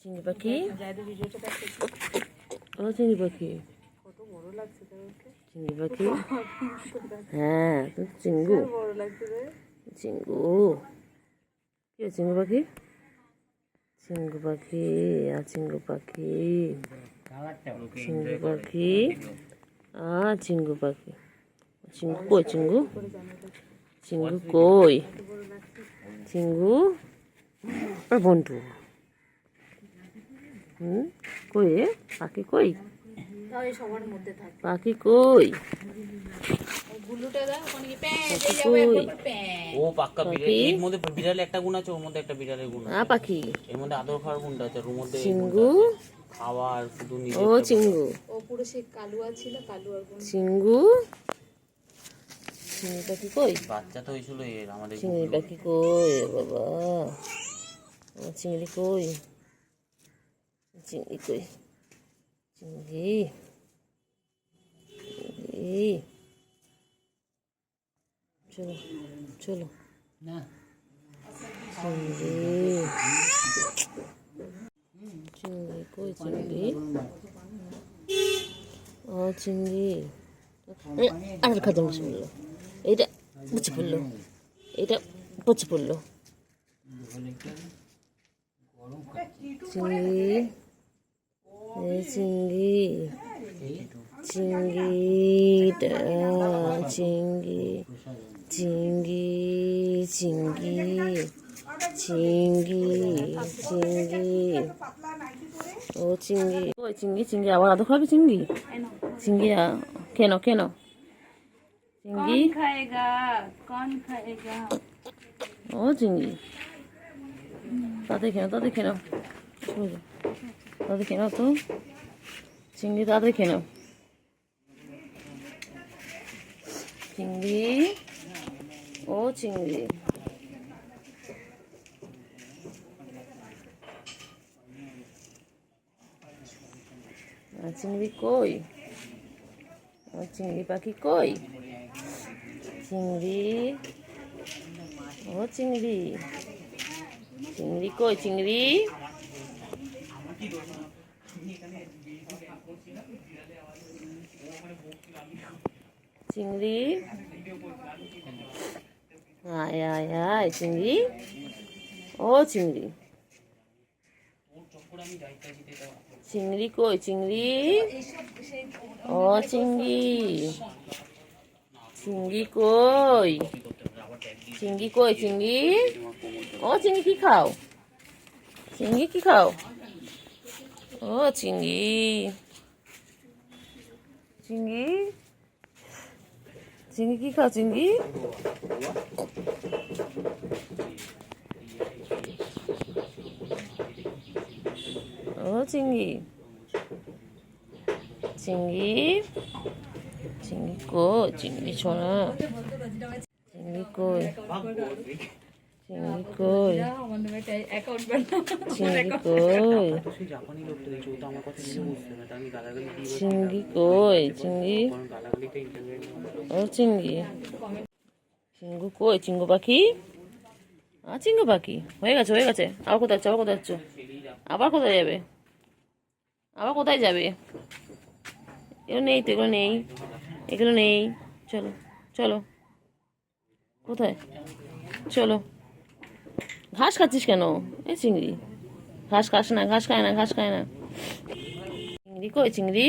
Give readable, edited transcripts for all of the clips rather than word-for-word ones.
চিংড়ি পাখি, ও চিংড়ি পাখি, চিংড়ি পাখি, হ্যাঁ তো চিঙ্গু, চিঙ্গু, কি চিঙ্গু পাখি, চিঙ্গু পাখি, চিঙ্গু পাখি, চিঙ্গু পাখি, চিঙ্গু পাখি, চিঙ্গু কই, চিঙ্গু, চিঙ্গু কই, চিঙ্গু আর বন্টু, কই রে পাখি কই, পাখি কই, ও পাক্কা বিড়াল এর মধ্যে বিড়াল একটা গুণ আছে, ওর মধ্যে একটা বিড়ালের গুণ আছে। পাখি এর মধ্যে আদর খাওয়ার গুণটা আছে, ওর মধ্যে চিঙ্গু, খাওয়া আর শুধু ও চিঙ্গু, ও পুরো সে কালুয়া ছিল, কালুয়ার গুণ। চিঙ্গু, চিংড়ি পাখি কই, বাচ্চা তো হয়েছিল এর আমাদের চিংড়ি পাখি কই বাবা, চিংড়ি কই, চিংড়ি কই, চিংড়ি, চিংড়ি, চলো চলো না চিংড়ি, চিংড়ি কই, চিংড়ি, ও চিংড়ি, আর খাদ্য বসে পড়লো, এইটা বুঝে পড়লো, এইটা বুঝে পড়লো, চিংড়ি, চিংড়ি, চিংড়িটা, চিংড়ি, চিংড়ি, চিংড়ি, চিংড়ি, চিংড়ি, ও চিংড়ি, ওই চিংড়ি, চিংড়ি আবার আদৌ খাবি চিংড়ি, চিংড়ি কেন কেন, চিংড়ি খাएगा कौन खाएगा, ও চিংড়ি, তাদের কেন তাদের কেন, তাদের কেন তো, চিংড়ি তাদের কেন, চিংড়ি, ও চিংড়ি, চিংড়ি কই, চিংড়ি পাখি কই, চিংড়ি, ও চিংড়ি, চিংড়ি কই, চিংড়ি, চিংড়ি, আয় আয় আয় চিংড়ি, ও চিংড়ি, চিংড়ি কই, চিংড়ি, ও চিংড়ি, চিংড়ি কই, চিংড়ি কই, চিংড়ি, ও চিংড়ি কি খাও, চিংড়ি কি খাও, ও চিংড়ি, চিংড়ি, চিংড়ি কি খাও, চিংড়ি, ও চিংড়ি, চিংড়ি, চিংড়ি কই, চিংড়ি ছোনা, চিংড়ি কই, চিংড়ি কই, চিংড়ি কই, জাপানি লোকটা দেখছো, ও তো আমার কথা নিজে বুঝতে না, আমি গালাগালি দিই, চিংড়ি কই, চিংড়ি, গালাগালিটা ইন্টারনেট, ও চিংড়ি, চিঙ্গু কই, চিঙ্গু পাখি, চিঙ্গু পাখি, হয়ে গেছে হয়ে গেছে, আবার কোথায় যাচ্ছ, আবার কোথায় যাচ্ছ, আবার কোথায় যাবে, আবার কোথায় যাবে, এগুলো নেই তো, এগুলো নেই, এগুলো নেই, চলো চলো, কোথায়, চলো, ঘাস খাচ্ছিস কেন, এই চিংড়ি, ঘাস খাস না, ঘাস খায় না, ঘাস খায় না, চিংড়ি কই, চিংড়ি,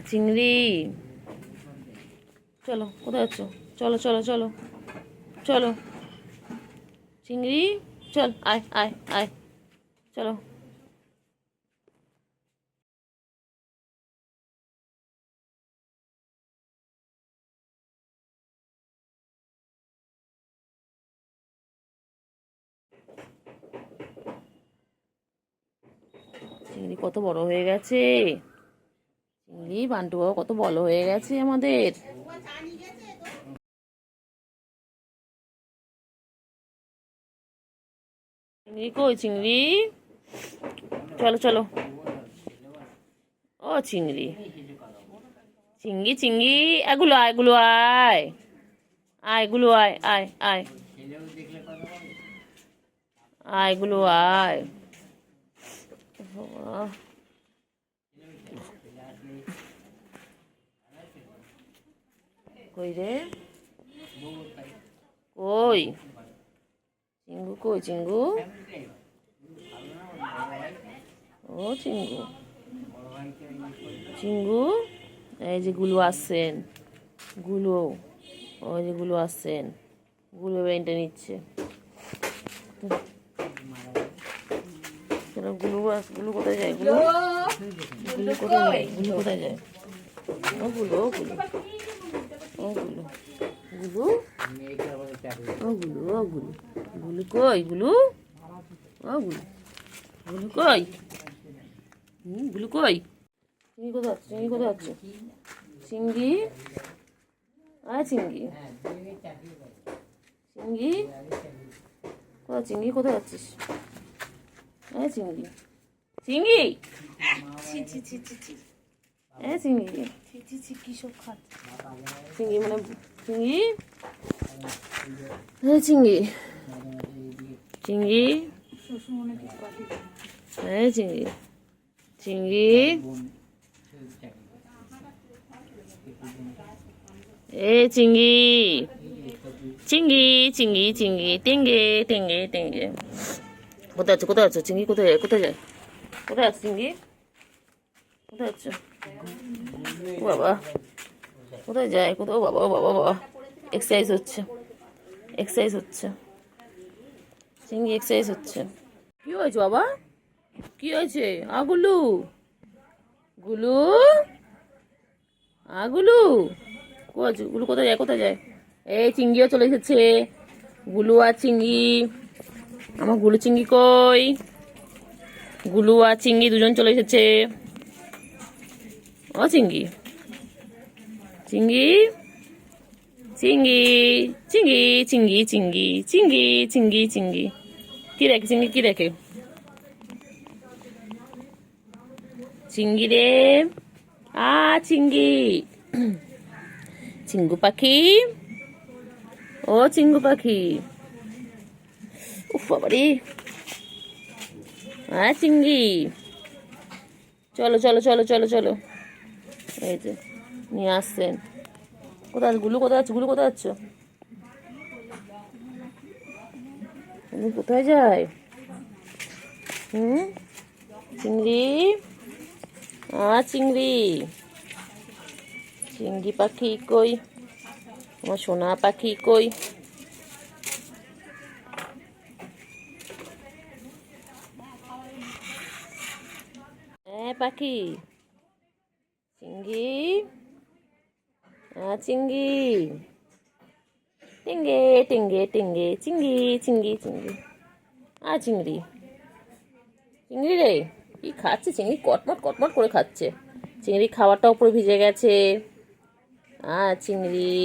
চিংড়ি, চলো কোথায় যাচ্ছ, চলো চলো চলো চলো, চিংড়ি, চল আয় আয় আয়, চলো, চিংড়ি কত বড় হয়ে গেছে, চিংড়ি বান্টুয়াও কত বড় হয়ে গেছে আমাদের, চিংড়ি কই, চিংড়ি, চলো চলো, ও চিংড়ি, চিংড়ি, চিংড়ি, এগুলো আয়, এগুলো আয়, আয় এগুলো আয়, আয় আয়, আয় গুলো আয়। বাবা। কই রে, কই চিঙ্গু, কই চিঙ্গু, ও চিঙ্গু, চিঙ্গু, এই যে গুলো আসছেন, গুলো, ওই যে গুলো আসছেন, গুলো বেনটা নিচ্ছে। গুলো গুলো কোথায় যায়, গুলো গুলো কোথায় যায়, গুলো কোথায় যায়, ও গুলো, ও গুলো, ও গুলো, গুলো, ও গুলো, ও গুলো, গুলো কই, গুলো, ও গুলো, গুলো কই, গুলো কই, চিংড়ি কোথায় আছে, চিংড়ি কোথায় আছে, চিংড়ি, আয় চিংড়ি, চিংড়ি কোথায়, চিংড়ি কোথায় আছিস, আয় চিংড়ি, চিংড়ি, ছি ছি ছি ছি ছি, আয় চিংড়ি, ছি ছি ছি, কি সব খাচ্ছে চিংড়ি, মানে চিংড়ি, হ্যাঁ চিংড়ি, চিংড়ি, হ্যাঁ চিংড়ি, চিংড়ি, এ চিংড়ি, চিংড়ি, চিংড়ি, চিংড়ি, টেঙ্গে টেঙ্গে টেঙ্গে, কোথায় আছো, কোথায় আছো চিংড়ি, কোথায় যায়, কোথায় যায়, কোথায় আছে চিংড়ি, কোথায় আছো, ও বাবা, কোথায় যায়, কোথায়, ও বাবা, ও বাবা, বাবা, এক্সারসাইজ হচ্ছে, এক্সারসাইজ হচ্ছে, চিংড়ি এক্সারসাইজ হচ্ছে। কি হয়েছে বাবা, কি হয়েছে, আগুলু, গুলু, আগুলু, গুলু কোথায় যায়, কোথায় যায়, এই চিংড়িও চলে এসেছে, গুলু আর চিংড়ি, আমার গুলু চিংড়ি কই, গুলু আর চিংড়ি দুজন চলে এসেছে, ও চিংড়ি, চিংড়ি, চিংড়ি, চিংড়ি, চিংড়ি, চিংড়ি, চিংড়ি, চিংড়ি, চিংড়ি, কি দেখে চিংড়ি, কি দেখে, চিংড়ি রে, আ চিংড়ি, চিঙ্গু পাখি, ও চিঙ্গু পাখি, উফ বাবারে, হ্যাঁ চিংড়ি, চলো চলো চলো চলো চলো, এই যে নিয়ে আসছেন, কোথায় আছে গুলু, কোথায় আছে গুলু, কোথায় আছো, গুলু কোথায় যায়, চিংড়ি, চিংড়ি, চিংড়ি পাখি কই, আমার সোনা পাখি কই, হ্যাঁ পাখি, চিংড়ি, চিংড়ি, টেঙ্গে টেঙ্গে টেঙ্গে, চিংড়ি, চিংড়ি, চিংড়ি, চিংড়ি, চিংড়ি রে, কি খাচ্ছে চিংড়ি, কটমট কটমট করে খাচ্ছে, চিংড়ি খাবারটা উপরে ভিজে গেছে, চিংড়ি,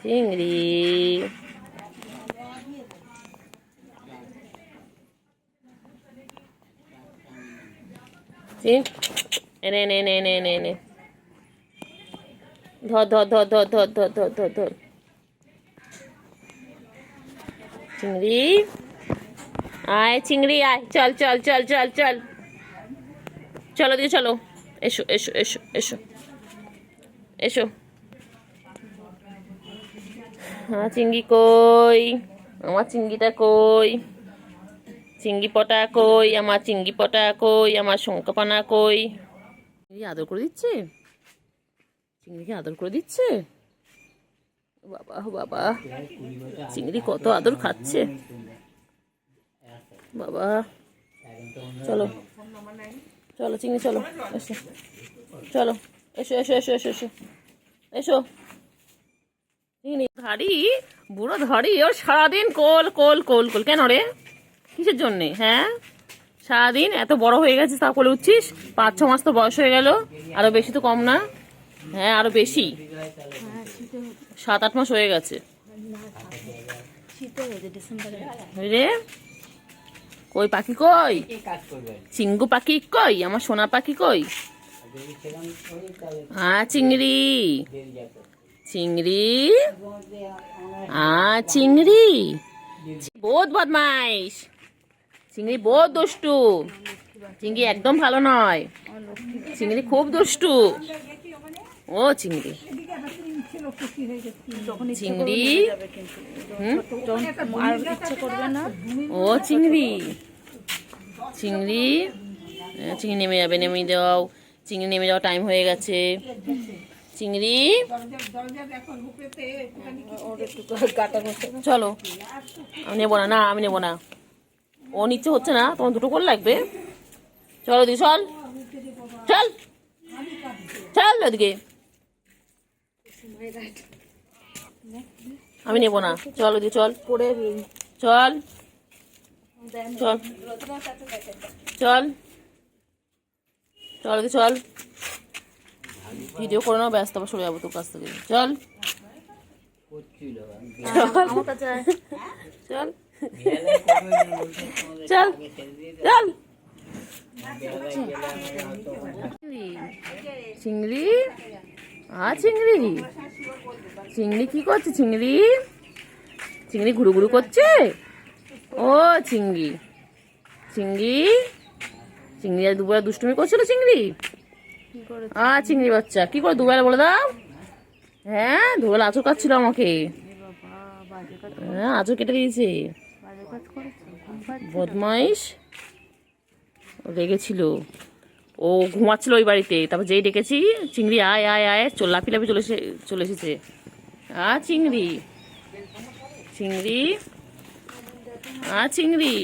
চিংড়ি, এনে এনে এনে এনে এনে এনে, ধর ধর ধর ধর ধর ধর ধর ধর ধর, চিংড়ি, আয় চিংড়ি আয়, চল চল চল চল চল, চলো দিয়ে চলো, এসো এসো এসো এসো এসো, চিংড়ি কই, আমার চিংড়িটা কই, চিংড়ি পটা কই, আমার চিংড়ি পটা কই, আমার শঙ্কাপানা কই, চিংড়ি আদর করে দিচ্ছে, চিংড়িকে আদর করে দিচ্ছে, বাবা বাবা, চিংড়ি কত আদর খাচ্ছে, বাবা, চলো চলো চিংড়ি চলো, এসো চলো, এসো এসো এসো এসো এসো এসো, চিংড়ি ধাড়ি, বুড়ো ধাড়ি, ও সারাদিন কোল কোল কোল কোল, কেন রে, কিসের জন্যে, হ্যাঁ সারাদিন এত বড় হয়ে গেছিস তা কোলে উঠছিস, 5-6 মাস তো বয়স হয়ে গেল, আরো বেশি তো কম না, হ্যাঁ আরো বেশি, 7-8 মাস হয়ে গেছে রে, কই পাখি কই, চিঙ্গু পাখি কই, আমার সোনা পাখি কই, চিংড়ি, চিংড়ি, চিংড়ি, বহুত বদমাইশ চিংড়ি, বহুত দুষ্টু চিংড়ি, একদম ভালো নয় চিংড়ি, খুব দুষ্টু। ও চিংড়ি, চিংড়ি, আর ইচ্ছে করবে না। ও চিংড়ি, চিংড়ি, চিংড়ি নেমে যাবে, নেমে দাও চিংড়ি, নেমে যাওয়া টাইম হয়ে গেছে। চিংড়ি চলো, আমি নেবো না, না আমি নেবো না, ও নিচ্ছে হচ্ছে না, তোমার দুটো করে লাগবে। চলো দি, চল চল চল ওদিকে, আমি নেবো না, চল ওদিকে চল, চল চল চল চল ওদিকে চল, ভিডিও করে নাও, ব্যস্ত আবার সরে যাবো তোর কাছ থেকে। চল চল চল চল চিংড়ি, চিংড়ি, চিংড়ি কি করছে? চিংড়ি, চিংড়ি ঘুরু ঘুরু করছে। ও চিংড়ি, চিংড়ি, চিংড়ি আর দুবেলা দুষ্টুমি করছিল চিংড়ি। চিংড়ি বাচ্চা কি করে দুবেলা বলে দাও? হ্যাঁ, দুবেলা আঁচড় কাটছিল আমাকে, হ্যাঁ আঁচড় কেটে দিয়েছে, বদমাইশ, রেগেছিল, ও ঘুমাচ্ছিল ওই বাড়িতে, তারপর যেই ডেকেছি চিংড়ি আয় আয় আয়, লাফি লাফি চলে এসেছে। চিংড়ি, চিংড়ি, চিংড়ি,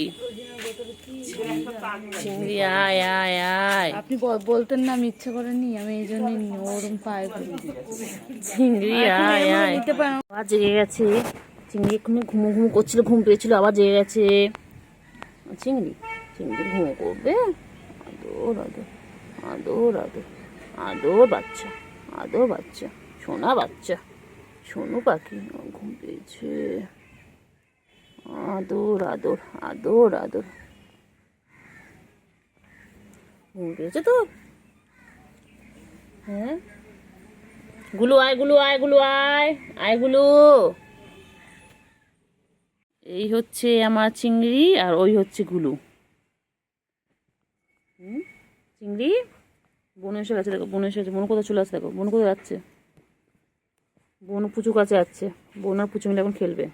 চিংড়ি আয় আয় আয়। আপনি বলতেন না, আমি ইচ্ছে করেনি, আমি এই জন্য ওরম পায়ে চিংড়ি আয় আয়। আবার জেগে গেছে চিংড়ি, এক্ষুনি ঘুমো ঘুমো করছিল, ঘুম পেয়েছিল, আবার জেগে গেছে চিংড়ি। চিংড়ি ঘুমো করবে, আদর আদর আদর আদর আদর বাচ্চা, আদর বাচ্চা, সোনা বাচ্চা, সোনু পাখি, ঘুম পেয়েছে, আদর আদর আদর আদর, ঘুম পেয়েছে তো। হ্যাঁ, গুলু আয়, গুলু আয়, গুলু আয়, আয় গুলু। এই হচ্ছে আমার চিংড়ি, আর ওই হচ্ছে গুলু। চিংড়ি বোন এসে গেছে, দেখো বোন এসে গেছে, বোন কোথায় চলে আসছে, দেখো বোন কোথায় যাচ্ছে, বোন পুচু কাছে যাচ্ছে, বোন আর পুচু মিলে এখন খেলবে।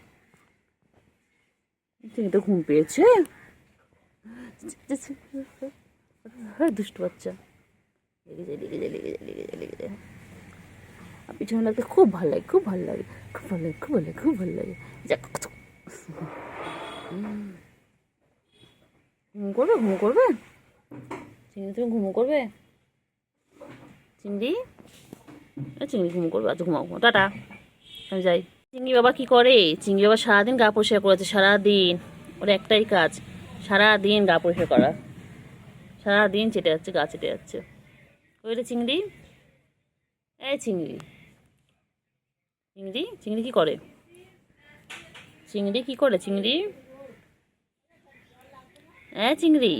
চিংড়ি তো ঘুম পেয়েছে, দুষ্টু বাচ্চা, লেগে যায় লেগে যায় লেগে যায় লেগে যায় লেগে যায়। আর পিছনে লাগতে খুব ভালো লাগে, খুব ভালো লাগে, খুব ভালো লাগে, খুব ভালো লাগে, খুব ভালো লাগে। ঘুম করবে, ঘুম করবে চিংড়ি, তুমি ঘুমো করবে চিংড়ি, চিংড়ি ঘুমো করবে, আচ্ছা ঘুমাও, টাটা আমি যাই। চিংড়ি বাবা কি করে? চিংড়ি বাবা সারাদিন গা পরিষ্কার করেছে, সারাদিন ওর একটাই কাজ, সারাদিন গা পরিষ্কার করা, সারাদিন চেটে যাচ্ছে, গা চেটে যাচ্ছে। ওই রে চিংড়ি, এই চিংড়ি, চিংড়ি, চিংড়ি কি করে? চিংড়ি কি করে? চিংড়ি, চিংড়ি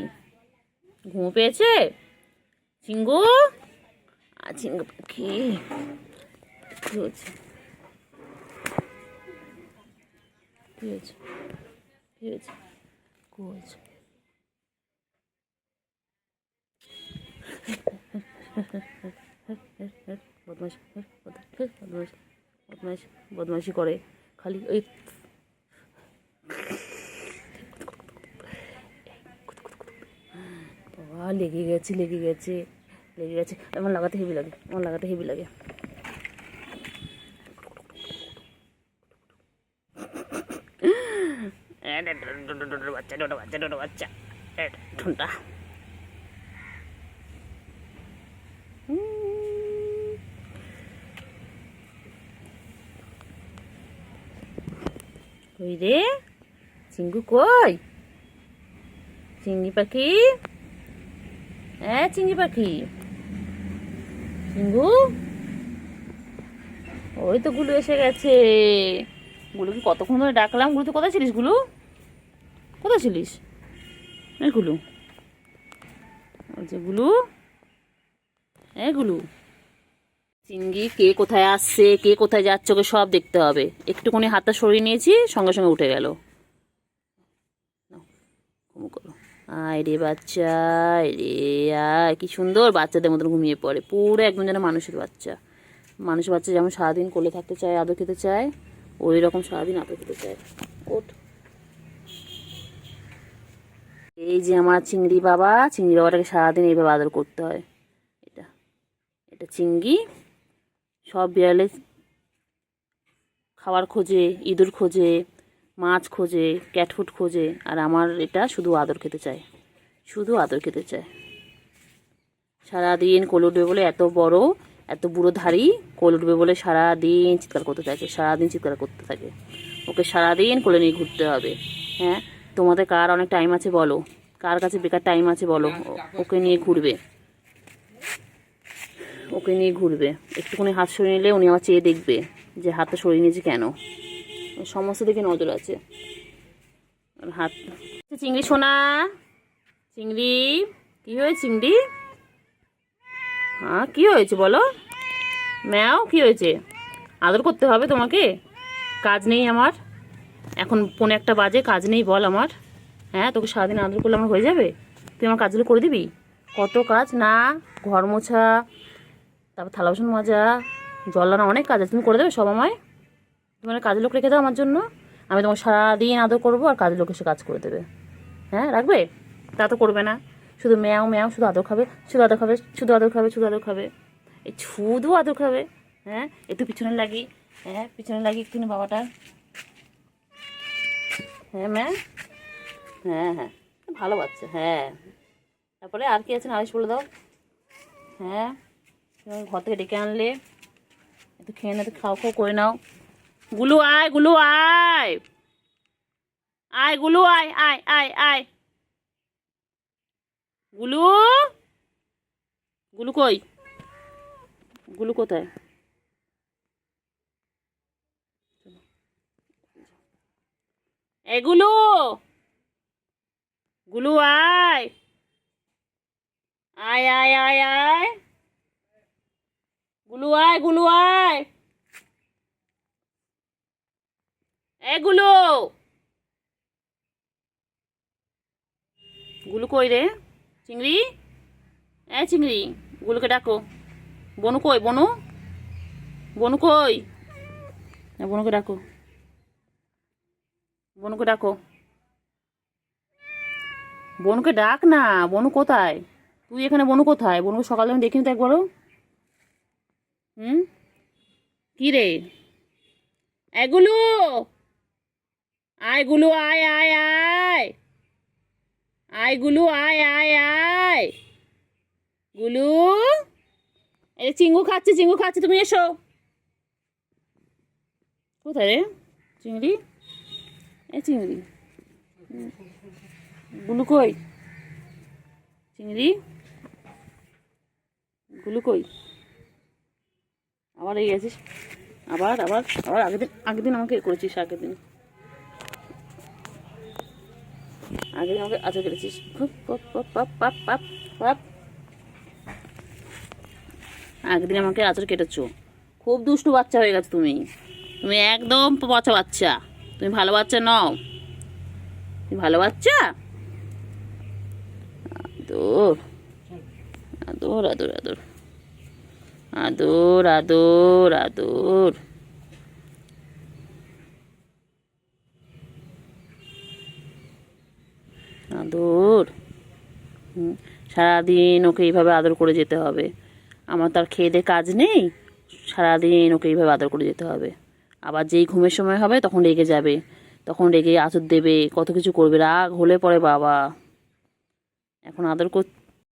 ঘুম পেয়েছে? চিঙ্গু, চিঙ্গু পাখি, কি হয়েছে? কি হয়েছে? কি হয়েছে? কি হয়েছে? বদমাইশ, বদমাইশ, বদমাইশ, বদমাইশি করে খালি ওই। বাবা লেগে গেছে, লেগে গেছে, লেগে গেছে, আমার লাগাতে হেভি লাগে, আমার লাগাতে হেভি লাগে। বাচ্চা, ডোটা বাচ্চা, ডোটা বাচ্চা, ঠুনটা। কই রে চিঙ্গু, কই চিংড়ি পাখি? চিংড়ি পাখি, চিঙ্গু, ওই তো গুলু এসে গেছে। গুলুকে কতক্ষণ ধরে ডাকলাম, গুলু তো কোথায় ছিলিস? গুলু কোথায় ছিলিস? গুলু, গুলু, গুলু। চিংড়ি কে কোথায় আসছে, কে কোথায় যাচ্ছে, ওকে সব দেখতে হবে। একটুখানি হাতটা সরিয়ে নিয়েছি, সঙ্গে সঙ্গে উঠে গেল। ঘুমু করো। আয় রে বাচ্চা, আয় রে আয়, কি সুন্দর বাচ্চাদের মতন ঘুমিয়ে পড়ে, পুরো একদম যেন মানুষের বাচ্চা। মানুষের বাচ্চা যেমন সারাদিন কোলে থাকতে চায়, আদর খেতে চায়, ওই রকম সারাদিন আদর খেতে চায়। ওঠ। এই যে আমার চিংড়ি বাবা, চিংড়ি বাবাটাকে সারাদিন এইভাবে আদর করতে হয়। এটা এটা চিংড়ি। সব বিড়ালে খাবার খোঁজে, ইঁদুর খোঁজে, মাছ খোঁজে, ক্যাটফুট খোঁজে, আর আমার এটা শুধু আদর খেতে চায়, শুধু আদর খেতে চায়। সারাদিন কোলে উঠবে বলে, এত বড় এত বুড়ো ধাড়ি, কোলে উঠবে বলে সারাদিন চিৎকার করতে থাকে, সারাদিন চিৎকার করতে থাকে। ওকে সারাদিন কোলে নিয়ে ঘুরতে হবে। হ্যাঁ, তোমাদের কার অনেক টাইম আছে বলো, কার কাছে বেকার টাইম আছে বলো, ওকে নিয়ে ঘুরবে, ওকে নিয়ে ঘুরবে। একটুখানি হাত সরিয়ে নিলে উনি আমার চেয়ে দেখবে যে হাতটা সরিয়ে নিয়েছে কেন, সমস্ত দিকে নজর আছে। আর হাত, চিংড়ি সোনা, চিংড়ি কি হয়েছে চিংড়ি? হ্যাঁ কী হয়েছে বলো, ম্যাও কী হয়েছে? আদর করতে হবে তোমাকে, কাজ নেই আমার, এখন 1:45 বাজে, কাজ নেই বল আমার? হ্যাঁ, তোকে সারাদিন আদর করলে আমার হয়ে যাবে? তুই আমার কাজগুলো করে দিবি? কত কাজ না, ঘর মোছা, তারপর থালা বাসন মাজা, জল আনা, অনেক কাজ আছে, তুমি করে দেবে সব আমায়? তোমার কাজের লোক রেখে দাও আমার জন্য, আমি তোমাকে সারাদিন আদর করবো, আর কাজের লোক এসে কাজ করে দেবে। হ্যাঁ রাখবে? তা তো করবে না, শুধু ম্যাও ম্যাও, শুধু আদর খাবে, শুধু আদর খাবে, শুধু আদর খাবে, শুধু আদর খাবে, এই শুধু আদর খাবে। হ্যাঁ, একটু পিছনে লাগি, হ্যাঁ পিছনে লাগি একটু বাবাটার। হ্যাঁ ম্যা, হ্যাঁ হ্যাঁ, ভালো বাচ্চা। হ্যাঁ, তারপরে আর কি আছে নালিশ বলে দাও। হ্যাঁ, তুমি ঘর থেকে ডেকে আনলে, একটু খেয়ে নাও, খাও খাও করে নাও। গুলু আয়, গুলু আয়, আয় গুলু আয়, আয় আয় আয়, গুলু, গুলু কই, গুলু কোথায়? এ গুলু, গুলু আয়, আয় আয় আয় আয়, গুলু আয়, গুলু আয়, এ গুলু, গুলু কই রে? চিংড়ি, এ চিংড়ি, গুলুকে ডাকো। বনু কই, বনু, বনু কই? বনুকে ডাকো, বনুকে ডাকো, বনুকে ডাক না, বনু কোথায়? তুই এখানে, বনু কোথায়? বনুকে সকালে আমি দেখিনি তো একবারও। হুম, কি রে? এগুলো, আয় গুলু আয় আয় আয়, আয় গুলু আয় আয় আয়, গুলু, এই চিঙ্গু খাচ্ছে, চিঙ্গু খাচ্ছে, তুমি এসো। কোথায় রে চিংড়ি? এ চিংড়ি, গুলু কই? চিংড়ি, গুলু কই? আবার এই গেছিস, আবার আবার আবার আগের দিন আমাকে করেছিস, আগের দিন আমাকে আচার কেটেছিস, আগের দিন আমাকে আচার কেটেছো, খুব দুষ্টু বাচ্চা হয়ে গেছো তুমি, তুমি একদম পচা বাচ্চা, তুমি ভালো বাচ্চা নও, তুমি ভালো বাচ্চা। আদর আদর আদর আদর আদর আদর আদর, আদর। সারাদিন ওকে এইভাবে আদর করে যেতে হবে, আমার তার খেয়ে দিয়ে কাজ নেই, সারাদিন ওকে এইভাবে আদর করে যেতে হবে। আবার যেই ঘুমের সময় হবে তখন রেগে যাবে, তখন রেগে আঁচড় দেবে, কত কিছু করবে, রাগ হলে পরে বাবা। এখন আদর